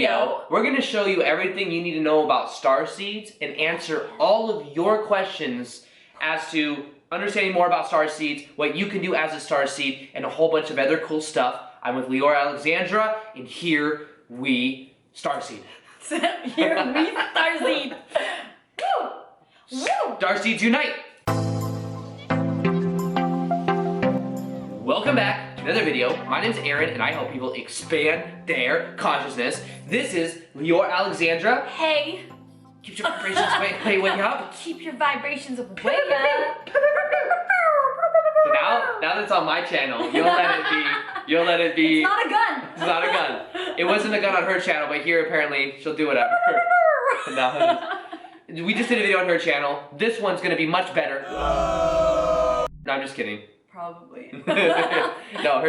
video, we're going to show you everything you need to know about starseeds and answer all of your questions as to understanding more about starseeds, what you can do as a starseed, and a whole bunch of other cool stuff. I'm with Leeor Alexandra, and here we starseed. Here we starseed. Woo! Woo! Starseeds unite! Welcome back to another video. My name's Aaron, and I help people expand their consciousness. This is Leeor Alexandra. Hey. Keep your vibrations way up. Keep your vibrations way up. So now that it's on my channel, you'll let it be. It's not a gun. It's not a gun. It wasn't a gun on her channel, but here apparently she'll do whatever. We just did a video on her channel. This one's gonna be much better. No, I'm just kidding. Probably. No,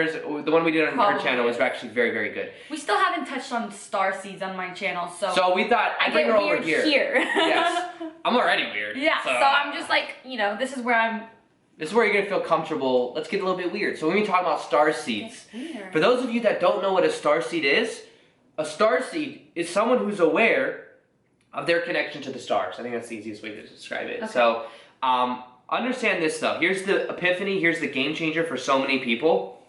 the one we did on her channel was actually very, very good. We still haven't touched on starseeds on my channel, so we thought I'd bring her over here. Yes. I'm already weird. Yeah, so I'm just like, this is where you're gonna feel comfortable. Let's get a little bit weird. So when we talk about starseeds, for those of you that don't know what a starseed is someone who's aware of their connection to the stars. I think that's the easiest way to describe it. Okay. So, understand this though. Here's the epiphany, here's the game changer for so many people.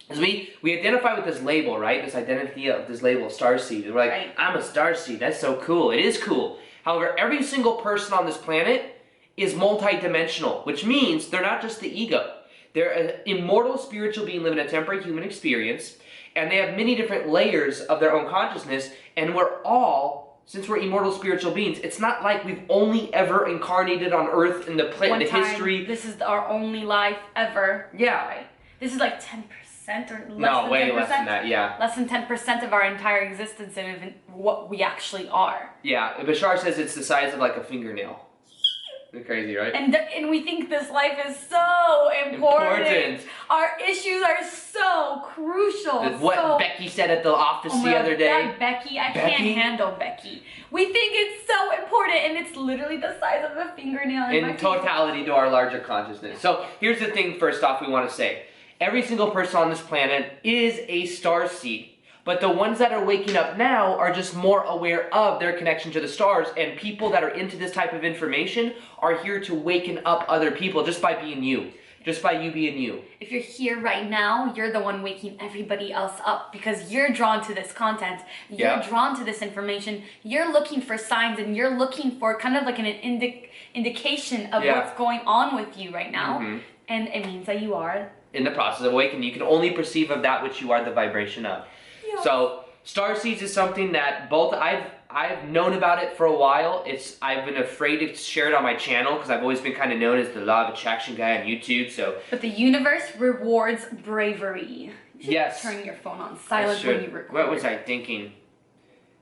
Is we identify with this label, right? This identity of this label, starseed. We're like, right. I'm a starseed, that's so cool. It is cool. However, every single person on this planet is multidimensional, which means they're not just the ego. They're an immortal spiritual being living a temporary human experience, and they have many different layers of their own consciousness, and since we're immortal spiritual beings, it's not like we've only ever incarnated on Earth in the history. This is our only life ever. Yeah. Right? This is like 10% or less than 10%. No, way less than that, yeah. Less than 10% of our entire existence and what we actually are. Yeah, Bashar says it's the size of like a fingernail. Crazy, right? And we think this life is so important. Our issues are so crucial. What Becky said at the office the other day. That Becky, I can't handle Becky. We think it's so important, and it's literally the size of a fingernail. In totality to our larger consciousness. So here's the thing. First off, we want to say every single person on this planet is a starseed. But the ones that are waking up now are just more aware of their connection to the stars, and people that are into this type of information are here to waken up other people just by being you. Just by you being you. If you're here right now, you're the one waking everybody else up because you're drawn to this content. You're drawn to this information. You're looking for signs, and you're looking for kind of like an indication of what's going on with you right now. Mm-hmm. And it means that you are in the process of awakening. You can only perceive of that which you are the vibration of. So, starseeds is something that I've known about it for a while. I've been afraid to share it on my channel because I've always been kind of known as the law of attraction guy on YouTube. But the universe rewards bravery. Yes. Turn your phone on silent when you record. What was I thinking?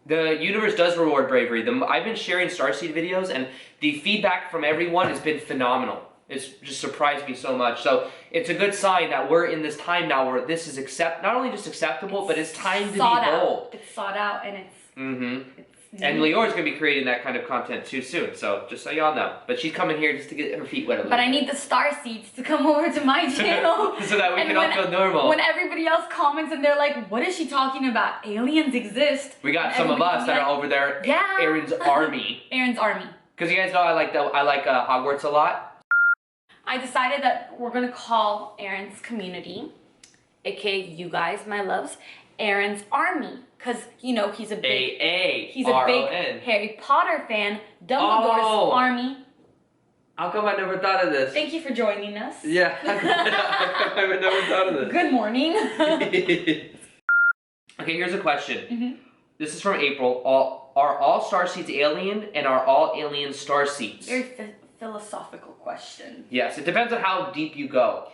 The universe does reward bravery. I've been sharing starseed videos, and the feedback from everyone has been phenomenal. It's just surprised me so much. So it's a good sign that we're in this time now where this is not only just acceptable, but it's time to be bold. It's sought out, and it's... Mm-hmm. And Leeor's going to be creating that kind of content too soon, so just so y'all know. But she's coming here just to get her feet wet a little bit. But I need the starseeds to come over to my channel. So that we can all feel normal. When everybody else comments and they're like, what is she talking about? Aliens exist. We got some of us that are over there. Yeah. Aaron's army. Aaron's army. Because you guys know I like Hogwarts a lot. I decided that we're going to call Aaron's community, aka you guys, my loves, Aaron's army. Because, he's a big Harry Potter fan, Dumbledore's army. How come I never thought of this? Thank you for joining us. Yeah, how come I never thought of this? Good morning. Okay, here's a question. Mm-hmm. This is from April. Are all starseeds alien, and are all aliens starseeds? Very philosophical question. Yes, it depends on how deep you go.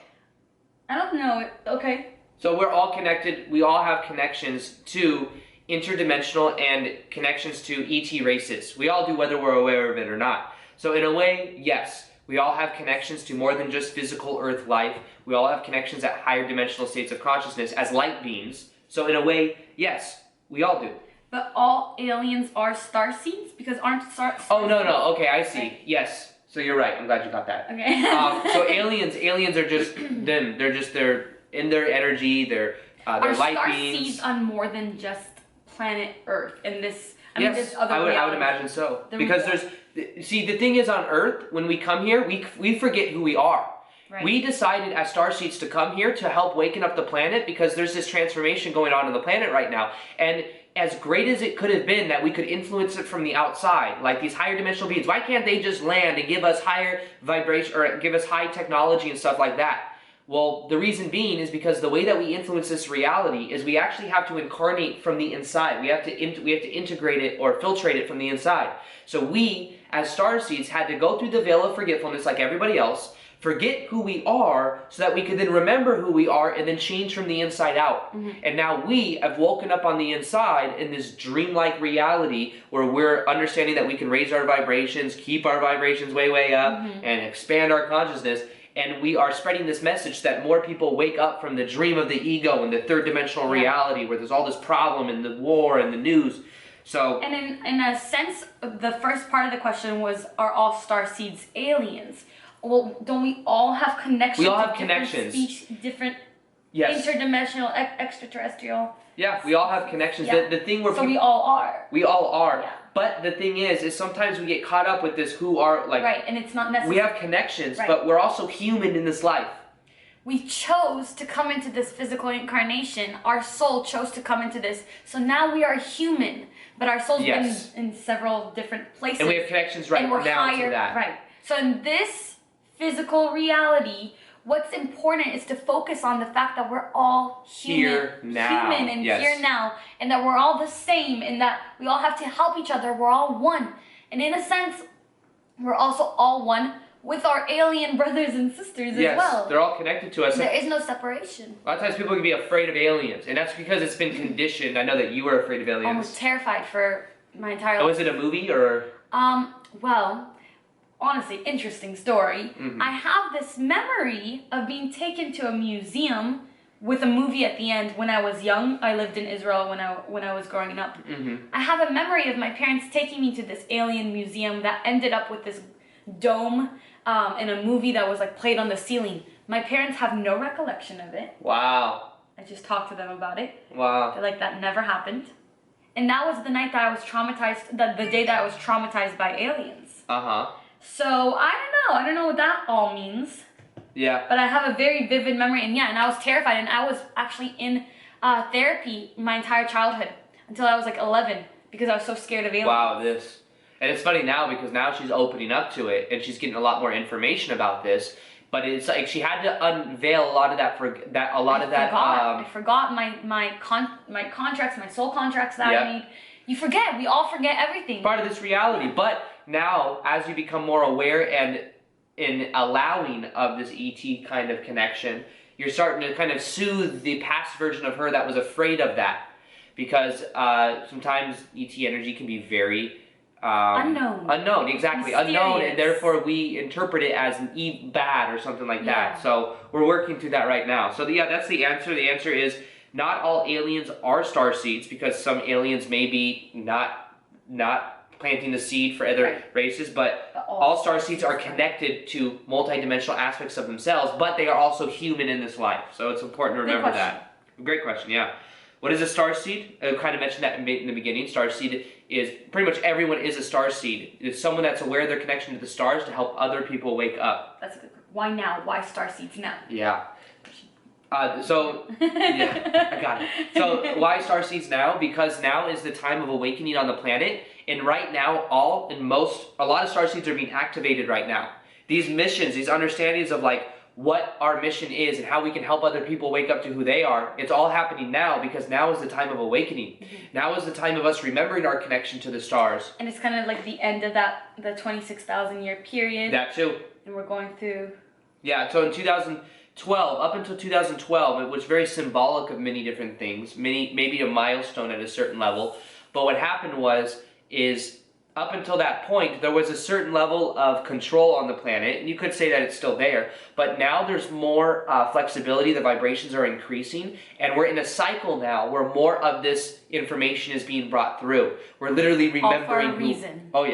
I don't know. Okay. So we're all connected. We all have connections to interdimensional and connections to ET races. We all do, whether we're aware of it or not. So in a way, yes, we all have connections to more than just physical Earth life. We all have connections at higher dimensional states of consciousness as light beings. So in a way, yes, we all do. But all aliens are starseeds? Because aren't starseeds... Oh, no. Okay, I see. Right. Yes. So you're right. I'm glad you got that. Okay. So aliens are just them. They're in their energy. They're light beings. Are starseeds on more than just planet Earth and this. Yes, this other I would imagine so. Because the thing is, on Earth, when we come here, we forget who we are. Right. We decided as Starseeds to come here to help waken up the planet because there's this transformation going on the planet right now. And as great as it could have been that we could influence it from the outside, like these higher dimensional beings, why can't they just land and give us higher vibration or give us high technology and stuff like that? Well, the reason being is because the way that we influence this reality is we actually have to incarnate from the inside. We have to integrate it or filtrate it from the inside. So we, as Starseeds, had to go through the veil of forgetfulness like everybody else, forget who we are so that we could then remember who we are and then change from the inside out. And now we have woken up on the inside in this dreamlike reality where we're understanding that we can raise our vibrations, keep our vibrations way, way up, and expand our consciousness. And we are spreading this message that more people wake up from the dream of the ego and the third dimensional reality where there's all this problem and the war and the news. So, and in a sense, the first part of the question was, are all Starseeds aliens? Well, don't we all have connections? We all have connections. Different yes. interdimensional, extraterrestrial. Yeah, we all have connections. Yeah. The thing where so we all are. We all are. Yeah. But the thing is sometimes we get caught up with this who are like. Right, and it's not necessary. We have connections, but we're also human in this life. We chose to come into this physical incarnation. Our soul chose to come into this. So now we are human, but our soul's been in several different places. And we have connections right now to that. Right. So in this physical reality, what's important is to focus on the fact that we're all human. Here now. Human and here now. And that we're all the same and that we all have to help each other. We're all one. And in a sense, we're also all one with our alien brothers and sisters as well. They're all connected to us. There is no separation. A lot of times people can be afraid of aliens, and that's because it's been conditioned. I know that you were afraid of aliens. I was terrified for my entire life. Oh, is it a movie or? Well, honestly, interesting story. I have this memory of being taken to a museum with a movie at the end when I was young. I lived in Israel when I was growing up. I have a memory of my parents taking me to this alien museum that ended up with this dome in a movie that was like played on the ceiling. My parents have no recollection of it. Wow. I just talked to them about it. Wow. They're like, that never happened. And that was the night that I was traumatized, the day that I was traumatized by aliens. So I don't know what that all means. Yeah. But I have a very vivid memory, and I was terrified, and I was actually in therapy my entire childhood until I was like 11 because I was so scared of aliens. Wow, and it's funny now because now she's opening up to it and she's getting a lot more information about this. But it's like she had to unveil a lot of that I forgot my contracts, my soul contracts that I made. You forget. We all forget everything. Part of this reality. But now, as you become more aware and in allowing of this ET kind of connection, you're starting to kind of soothe the past version of her that was afraid of that. Because sometimes ET energy can be very unknown, exactly. Mysterious. Unknown, and therefore we interpret it as bad or something like that. So we're working through that right now. So that's the answer. The answer is not all aliens are starseeds because some aliens may be not planting the seed for other races, but all starseeds are connected to multidimensional aspects of themselves, but they are also human in this life. So it's important to remember that. Great question, yeah. What is a starseed? I kind of mentioned that in the beginning. Starseed is pretty much everyone is a starseed. It's someone that's aware of their connection to the stars to help other people wake up. That's a good question. Why now? Why Starseeds now? Yeah. I got it. So why Starseeds now? Because now is the time of awakening on the planet, and right now, a lot of starseeds are being activated right now. These missions, these understandings of like what our mission is and how we can help other people wake up to who they are. It's all happening now because now is the time of awakening. Now is the time of us remembering our connection to the stars. And it's kind of like the end of the 26,000 year period. That too. And we're going through. Yeah, so in 2012, up until 2012, it was very symbolic of many different things, maybe a milestone at a certain level. But what happened is up until that point, there was a certain level of control on the planet, and you could say that it's still there, but now there's more flexibility, the vibrations are increasing, and we're in a cycle now where more of this information is being brought through. We're literally remembering all for a reason. Oh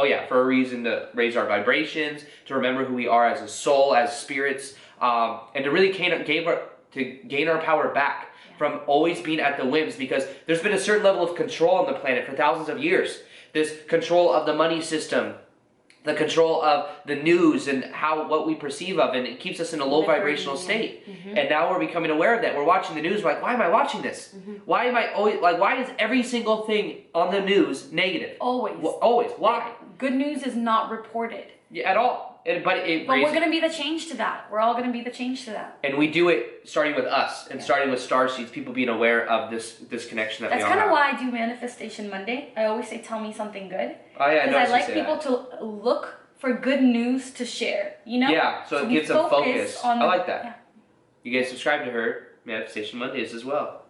yeah, for a reason to raise our vibrations, to remember who we are as a soul, as spirits, and to really gain our power back. from always being at the whims, because there's been a certain level of control on the planet for thousands of years. This control of the money system, the control of the news and what we perceive of, and it keeps us in a low vibrational state. And now we're becoming aware of that. We're watching the news, we're like, why am I watching this? Why am I always, like, why is every single thing on the news negative? Always. Always. Why? Good news is not reported. Yeah, at all. But we're going to be the change to that. We're all going to be the change to that. And we do it starting with us and starting with Starseeds, people being aware of this connection that we all have. That's kind of why I do Manifestation Monday. I always say, tell me something good. Oh, yeah, because I like people to look for good news to share, you know? Yeah, so it gives them focus. I like that. Yeah. You guys subscribe to her Manifestation Mondays as well.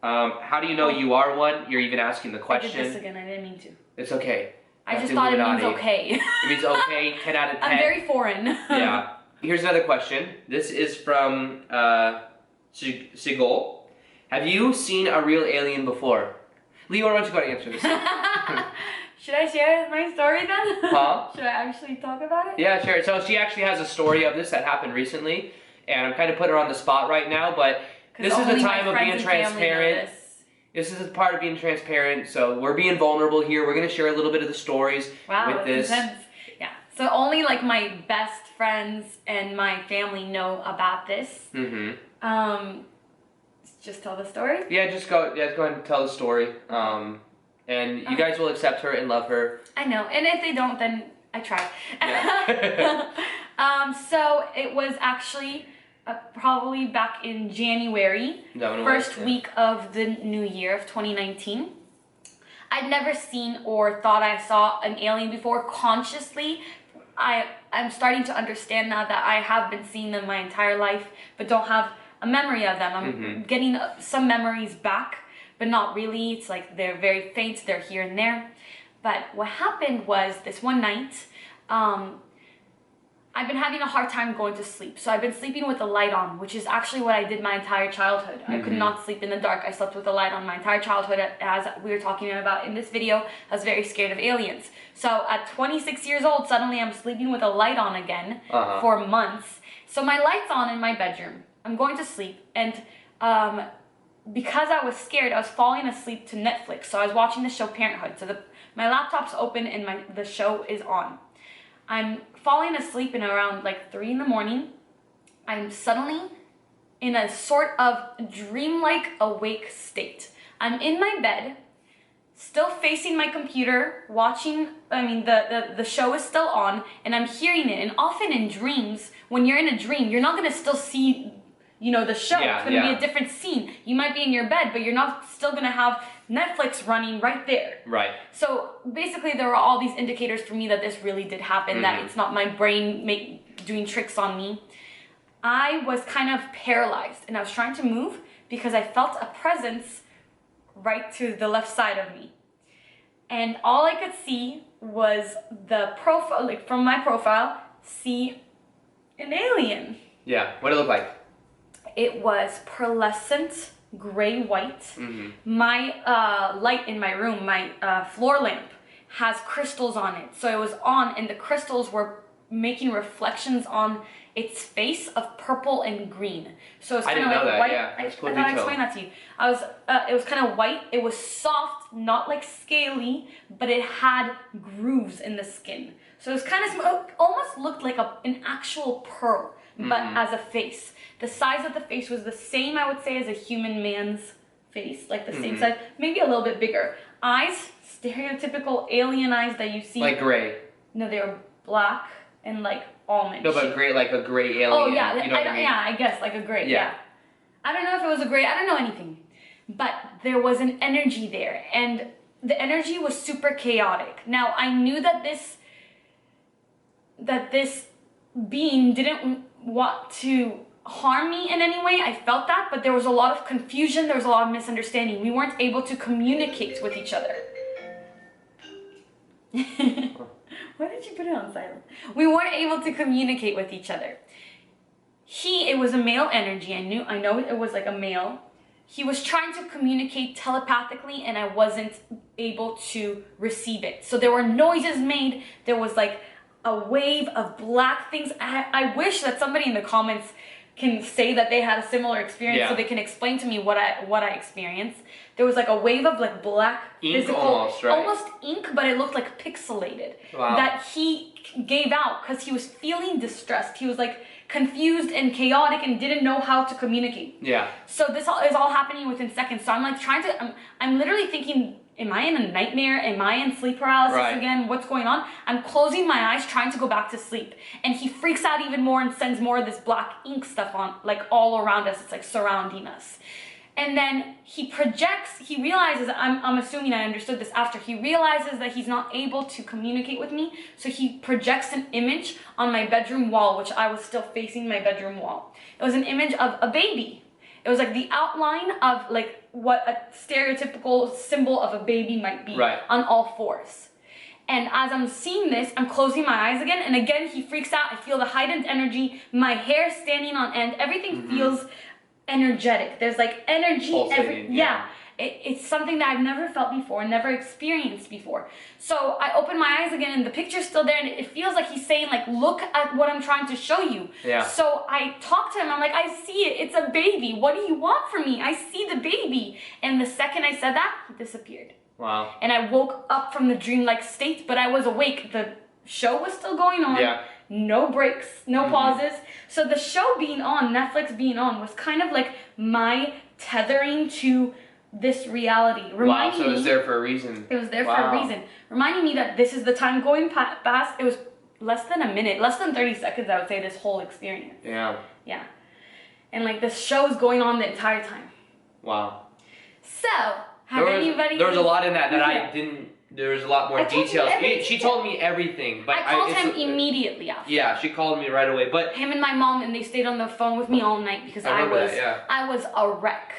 How do you know you are one? You're even asking the question. I did this again. I didn't mean to. It's okay. I just thought it means okay. It means okay, 10 out of 10. I'm very foreign. Yeah. Here's another question. This is from Sigol. Have you seen a real alien before? Leeor, why don't you go ahead and answer this? Should I share my story then? Huh? Should I actually talk about it? Yeah, sure. So she actually has a story of this that happened recently, and I'm kind of putting her on the spot right now, but this is the time of being transparent. This is a part of being transparent, so we're being vulnerable here. We're going to share a little bit of the stories with this. Intense. Yeah, so only like my best friends and my family know about this. Just tell the story? Yeah, just go ahead and tell the story. And you guys will accept her and love her. I know, and if they don't, then I try. Yeah. So it was actually probably back in January, first week of the new year of 2019. I'd never seen or thought I saw an alien before consciously. I'm starting to understand now that I have been seeing them my entire life, but don't have a memory of them. I'm getting some memories back, but not really. It's like they're very faint, they're here and there. But what happened was this one night, I've been having a hard time going to sleep. So I've been sleeping with the light on, which is actually what I did my entire childhood. I could not sleep in the dark. I slept with the light on my entire childhood. As we were talking about in this video, I was very scared of aliens. So at 26 years old, suddenly I'm sleeping with a light on again for months. So my light's on in my bedroom. I'm going to sleep, and because I was scared, I was falling asleep to Netflix. So I was watching the show Parenthood. So my laptop's open and the show is on. I'm falling asleep in around like 3 in the morning. I'm suddenly in a sort of dreamlike awake state. I'm in my bed, still facing my computer, watching, the show is still on, and I'm hearing it. And often in dreams, when you're in a dream, you're not gonna still see, the show. It's gonna be a different scene. You might be in your bed, but you're not still gonna have Netflix running right there. Right. So basically there were all these indicators for me that this really did happen, that it's not my brain doing tricks on me. I was kind of paralyzed, and I was trying to move because I felt a presence right to the left side of me. And all I could see was the profile, like from my profile, see an alien. Yeah, what did it look like? It was pearlescent gray-white. My light in my room, my floor lamp, has crystals on it. So it was on, and the crystals were making reflections on its face of purple and green. So it's kind of like white. Yeah. I thought I'd explain that to you. It was kind of white. It was soft, not like scaly, but it had grooves in the skin. So it was kind of almost looked like an actual pearl, but as a face. The size of the face was the same, I would say, as a human man's face, like the same size, maybe a little bit bigger. Eyes, stereotypical alien eyes that you see. Like gray. No, they were black and like almond. No, but gray, like a gray alien. Oh yeah, you know what I mean? Yeah, I guess like a gray. Yeah. I don't know if it was a gray. I don't know anything, but there was an energy there, and the energy was super chaotic. Now I knew that this being didn't want to harm me in any way. I felt that, but there was a lot of confusion, there was a lot of misunderstanding. We weren't able to communicate with each other. Why did you put it on silent? We weren't able to communicate with each other. It was a male energy. I know it was like a male. He was trying to communicate telepathically, and I wasn't able to receive it. So there were noises made. There was like a wave of black things. I wish that somebody in the comments can say that they had a similar experience, so they can explain to me what I experienced. There was like a wave of like black ink, physical, almost ink, but it looked like pixelated. Wow. That he gave out because he was feeling distressed. He was like confused and chaotic and didn't know how to communicate. Yeah. So this is all happening within seconds. So I'm like I'm literally thinking, am I in a nightmare? Am I in sleep paralysis again? What's going on? I'm closing my eyes, trying to go back to sleep. And he freaks out even more and sends more of this black ink stuff on, like all around us. It's like surrounding us. And then he realizes, I'm assuming I understood this after, he realizes that he's not able to communicate with me. So he projects an image on my bedroom wall, which I was still facing my bedroom wall. It was an image of a baby. It was like the outline of like what a stereotypical symbol of a baby might be on all fours. And as I'm seeing this, I'm closing my eyes again. And again, he freaks out. I feel the heightened energy, my hair standing on end. Everything feels energetic. There's like energy. It's something that I've never felt before, never experienced before. So I open my eyes again and the picture's still there and it feels like he's saying like, look at what I'm trying to show you. Yeah. So I talk to him, I'm like, I see it, it's a baby. What do you want from me? I see the baby. And the second I said that, he disappeared. Wow. And I woke up from the dreamlike state, but I was awake. The show was still going on. Yeah. No breaks, no pauses. So the show being on, Netflix being on, was kind of like my tethering to this reality. Reminding so it was there for a reason. It was there for a reason. Reminding me that this is the time going past. It was less than a minute, less than 30 seconds, I would say, this whole experience. Yeah. Yeah. And like this show is going on the entire time. Wow. So, there was a lot in that I didn't. There was a lot more details. She told me everything, but I called him immediately after. Yeah, she called me right away. But him and my mom, and they stayed on the phone with me all night because I was a wreck.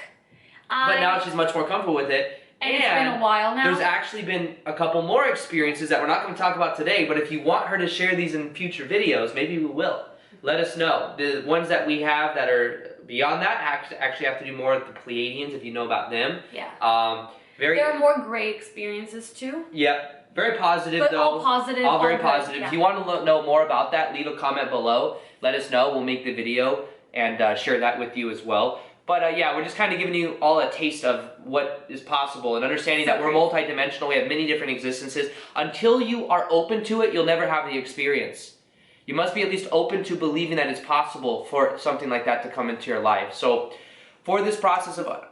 But now she's much more comfortable with it. And it's been a while now. There's actually been a couple more experiences that we're not going to talk about today, but if you want her to share these in future videos, maybe we will. Let us know. The ones that we have that are beyond that actually have to do more with the Pleiadians, if you know about them. Yeah. There are more gray experiences too. Yep. Very positive but though. All positive. All very positive. If you want to know more about that, leave a comment below. Let us know. We'll make the video and share that with you as well. But yeah, we're just kind of giving you all a taste of what is possible and understanding that we're multidimensional. We have many different existences. Until you are open to it, you'll never have the experience. You must be at least open to believing that it's possible for something like that to come into your life. So for this process of,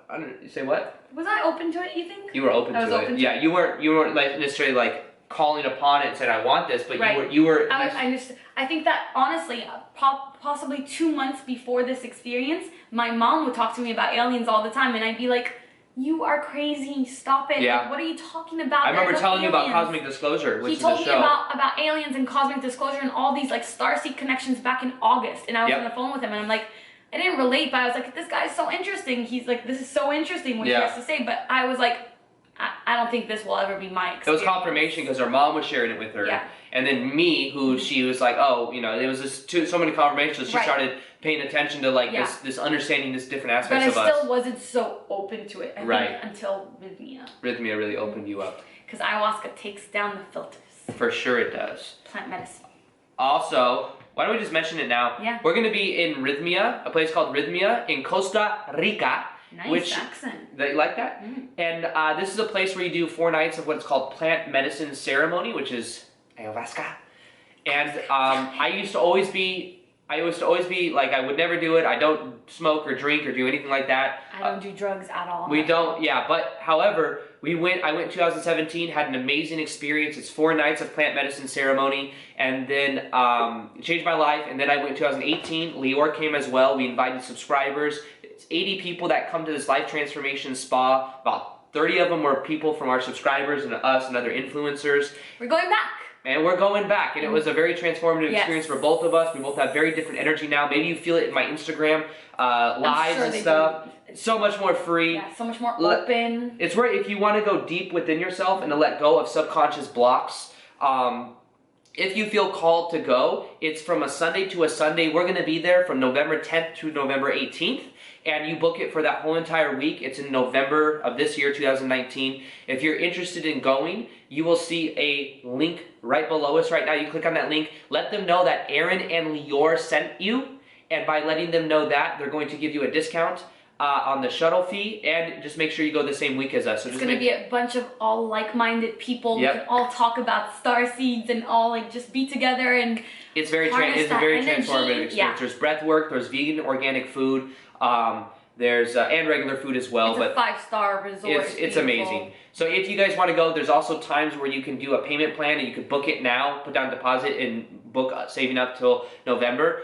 you say what? Was I open to it, you think? You were open to it. Yeah, you weren't like necessarily like calling upon it and saying I want this, but you were. I think that honestly, possibly 2 months before this experience, my mom would talk to me about aliens all the time, and I'd be like, "You are crazy! Stop it! Yeah. Like, what are you talking about?" I remember telling you about Cosmic Disclosure, which is a show. He told me about aliens and Cosmic Disclosure and all these like Starseed connections back in August, and I was on the phone with him, and I'm like, I didn't relate, but I was like, this guy's so interesting. He's like, this is so interesting what he has to say, but I was like, I don't think this will ever be my experience. It was confirmation because her mom was sharing it with her. Yeah. And then me, who she was like, oh, you know, there was so many confirmations. She started paying attention to like this understanding, this different aspects of us. But I still wasn't so open to it, I think, until Rhythmia. Rhythmia really opened you up. Because ayahuasca takes down the filters. For sure it does. Plant medicine. Also, why don't we just mention it now? Yeah. We're going to be in Rhythmia, a place called Rhythmia in Costa Rica. Nice accent. They like that? Mm. And this is a place where you do 4 nights of what's called plant medicine ceremony, which is ayahuasca. And I used to always be like, I would never do it. I don't smoke or drink or do anything like that. I don't do drugs at all. We don't, yeah. But however, I went in 2017, had an amazing experience. It's 4 nights of plant medicine ceremony, and then it changed my life. And then I went in 2018. Leeor came as well. We invited subscribers. It's 80 people that come to this life transformation spa. About 30 of them were people from our subscribers and us and other influencers. We're going back. And we're going back, and it was a very transformative experience for both of us. We both have very different energy now. Maybe you feel it in my Instagram lives and stuff. It's so much more free. Yeah, so much more open. It's where if you want to go deep within yourself and to let go of subconscious blocks, if you feel called to go, it's from a Sunday to a Sunday. We're going to be there from November 10th to November 18th. And you book it for that whole entire week. It's in November of this year, 2019. If you're interested in going, you will see a link right below us right now. You click on that link. Let them know that Aaron and Leeor sent you. and by letting them know that, they're going to give you a discount on the shuttle fee, and just make sure you go the same week as us. So it's going to be a bunch of all like-minded people. Yep. We can all talk about Starseeds and all like just be together and it's very harness that very energy. transformative experience. Yeah. There's breath work, there's vegan organic food, there's and regular food as well. It's a 5-star resort. It's amazing. So if you guys want to go, there's also times where you can do a payment plan and you could book it now, put down deposit and book saving up till November.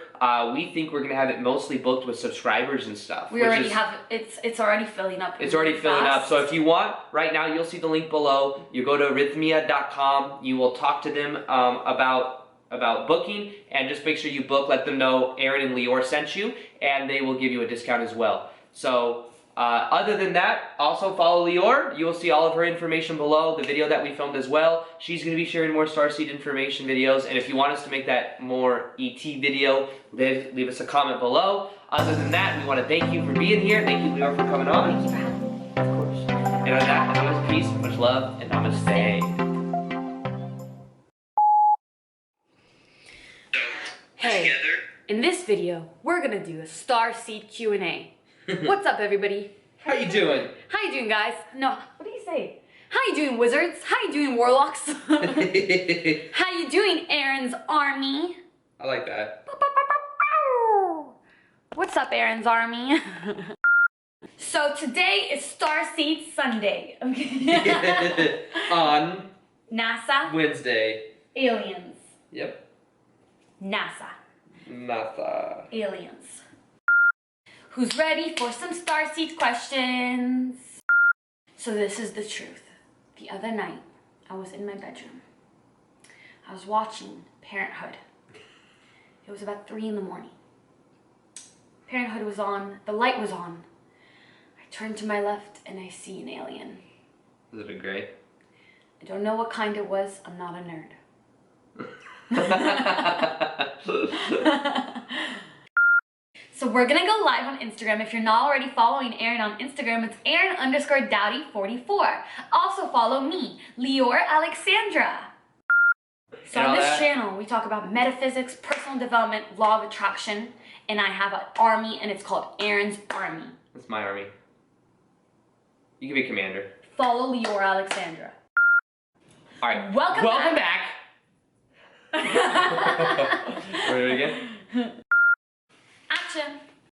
We think we're gonna have it mostly booked with subscribers and stuff. We already have it's already filling up. It's already filling up. So if you want, right now you'll see the link below. You go to arrhythmia.com. You will talk to them about booking, and just make sure you book. Let them know Aaron and Leeor sent you, and they will give you a discount as well. So other than that, also follow Leeor. You will see all of her information below, the video that we filmed as well. She's going to be sharing more Starseed information videos, and if you want us to make that more ET video, leave us a comment below. Other than that, we want to thank you for being here. Thank you, Leeor, for coming on. Thank you for having me. Of course. And on that, as always, peace, much love, and namaste. Hey, in this video, we're going to do a Starseed Q&A. What's up, everybody? How you doing? How you doing, guys? No, what do you say? How you doing, wizards? How you doing, warlocks? How you doing, Aaron's army? I like that. What's up, Aaron's army? So today is Starseed Sunday. On NASA. Wednesday. Aliens. Yep. NASA. NASA. Aliens. Who's ready for some Starseed questions? So this is the truth. The other night, I was in my bedroom. I was watching Parenthood. It was about 3 in the morning. Parenthood was on, the light was on. I turn to my left and I see an alien. Is it a gray? I don't know what kind it was. I'm not a nerd. So we're gonna go live on Instagram. If you're not already following Aaron on Instagram, it's Aaron_Doughty44. Also follow me, Leeor Alexandra. So on this channel, we talk about metaphysics, personal development, law of attraction, and I have an army, and it's called Aaron's Army. That's my army. You can be commander. Follow Leeor Alexandra. All right. Welcome back. Want to do it again? Action.